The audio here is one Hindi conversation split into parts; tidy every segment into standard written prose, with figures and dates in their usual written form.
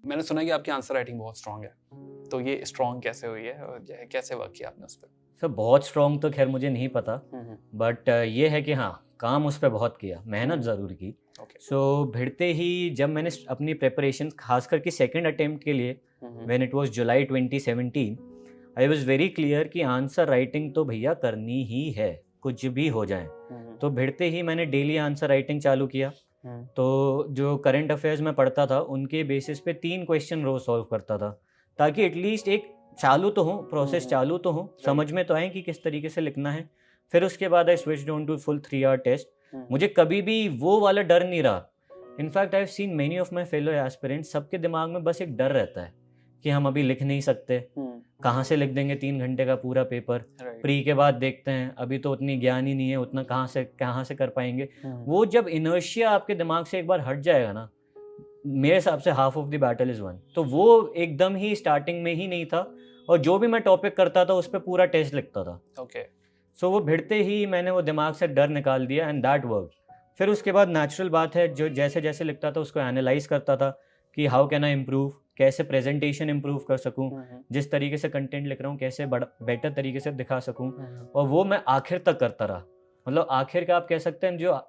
मैंने सुना कि आपकी आंसर राइटिंग बहुत स्ट्रांग है, तो ये स्ट्रांग कैसे हुई है और कैसे वर्क किया आपने उस पर? सर बहुत स्ट्रॉन्ग तो खैर मुझे नहीं पता, बट ये है कि हाँ, काम उस पर बहुत किया, मेहनत ज़रूर की। ओके। सो भिड़ते ही जब मैंने अपनी प्रिपरेशन खास करके सेकंड अटेम्प्ट के लिए, when it was July 2017, I was very clear कि आंसर राइटिंग तो भैया करनी ही है, कुछ भी हो जाए। तो भिड़ते ही मैंने डेली आंसर राइटिंग चालू किया। तो जो करंट अफेयर्स में पढ़ता था उनके बेसिस पे 3 क्वेश्चन रोज सॉल्व करता था, ताकि एटलीस्ट एक चालू तो हो, प्रोसेस चालू तो हो, समझ में तो आए कि किस तरीके से लिखना है। फिर उसके बाद I switched on to full 3 hour test. मुझे कभी भी वो वाला डर नहीं रहा। In fact I have seen many of my fellow aspirants, सबके दिमाग में बस एक डर रहता है कि हम अभी लिख नहीं सकते, कहाँ से लिख देंगे 3 घंटे का पूरा पेपर, प्री के बाद देखते हैं, अभी तो उतनी ज्ञान ही नहीं है, उतना कहाँ से कर पाएंगे। वो जब इनर्शिया आपके दिमाग से एक बार हट जाएगा ना, मेरे हिसाब से half of the battle is one. तो वो एकदम ही स्टार्टिंग में ही नहीं था, और जो भी मैं टॉपिक करता था उस पर पूरा टेस्ट लिखता था। ओके। सो वो भिड़ते ही मैंने वो दिमाग से डर निकाल दिया, एंड दैट वर्क। फिर उसके बाद नेचुरल बात है, जो जैसे जैसे लिखता था उसको एनालाइज करता था कि हाउ कैन आई इम्प्रूव, कैसे प्रेजेंटेशन इम्प्रूव कर सकूं, जिस तरीके से कंटेंट लिख रहा हूँ कैसे बेटर तरीके से दिखा सकूं। और वो मैं आखिर तक करता रहा। मतलब आखिर का आप कह सकते हैं, जो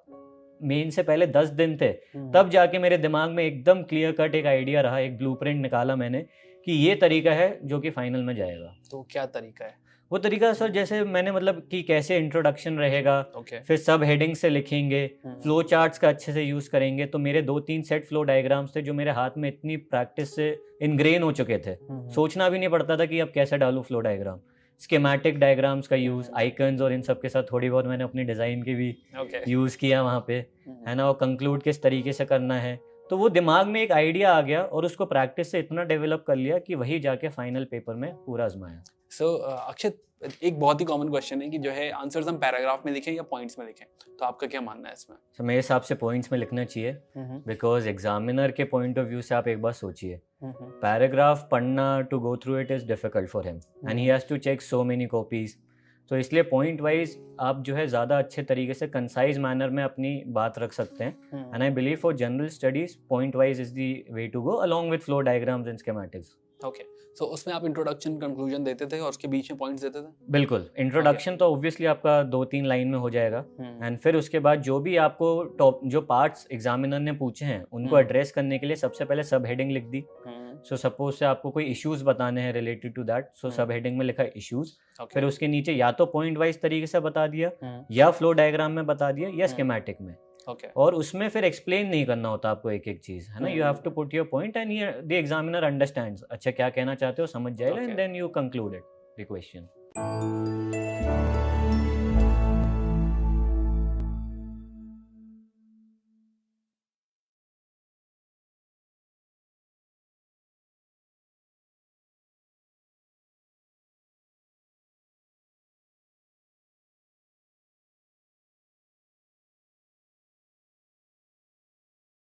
मेन से पहले 10 दिन थे तब जाके मेरे दिमाग में एकदम क्लियर कट एक आइडिया रहा, एक ब्लूप्रिंट निकाला मैंने कि ये तरीका है जो कि फाइनल में जाएगा। तो क्या तरीका है? वो तरीका सर, जैसे मैंने मतलब कि कैसे इंट्रोडक्शन रहेगा, फिर सब हेडिंग से लिखेंगे, फ्लो चार्ट्स का अच्छे से यूज करेंगे। तो मेरे 2-3 सेट फ्लो डायग्राम्स थे जो मेरे हाथ में इतनी प्रैक्टिस से इनग्रेन हो चुके थे, सोचना भी नहीं पड़ता था कि अब कैसे डालूं फ्लो डायग्राम। स्कीमेटिक डायग्राम्स का यूज, आइकन्स और इन सब के साथ थोड़ी बहुत मैंने अपनी डिजाइन की भी यूज किया वहाँ पे, है ना। और कंक्लूड किस तरीके से करना है, तो वो दिमाग में एक आइडिया आ गया और उसको प्रैक्टिस से इतना डेवलप कर लिया कि वही जाके फाइनल पेपर में पूरा आजमाया। सो अक्षित, एक बहुत ही कॉमन क्वेश्चन है कि जो है आंसर्स हम पैराग्राफ में लिखें या पॉइंट्स में लिखें, तो आपका क्या मानना है इसमें? तो मेरे हिसाब से पॉइंट्स में लिखना चाहिए, बिकॉज एग्जामिनर के पॉइंट ऑफ व्यू से आप एक बार सोचिए, पैराग्राफ पढ़ना to go through it is difficult for him and he has to check so many copies. तो इसलिए पॉइंट वाइज आप जो है ज़्यादा अच्छे तरीके से कंसाइज मैनर में अपनी बात रख सकते हैं। And I believe for general studies point wise is the way to go along with flow diagrams and schematics. Okay. So उसमें आप इंट्रोडक्शन कंक्लूजन देते थे और उसके बीच में पॉइंट्स देते थे? बिल्कुल, इंट्रोडक्शन तो ऑब्वियसली आपका 2-3 लाइन में हो जाएगा, एंड फिर उसके बाद जो भी आपको टॉप जो पार्ट्स एग्जामिनर ने पूछे हैं उनको एड्रेस करने के लिए सबसे पहले सब हेडिंग लिख दी। सो सपोज से आपको कोई इश्यूज बताने हैं रिलेटेड टू दैट, सो सब हेडिंग में लिखा इश्यूज। फिर उसके नीचे या तो पॉइंट वाइज तरीके से बता दिया, या फ्लो डायग्राम में बता दिया, या स्कीमेटिक में। और उसमें फिर एक्सप्लेन नहीं करना होता आपको एक एक चीज, है ना। You have to put your point and the examiner understands, अच्छा क्या कहना चाहते हो, समझ जाएगा, and then you conclude it the question.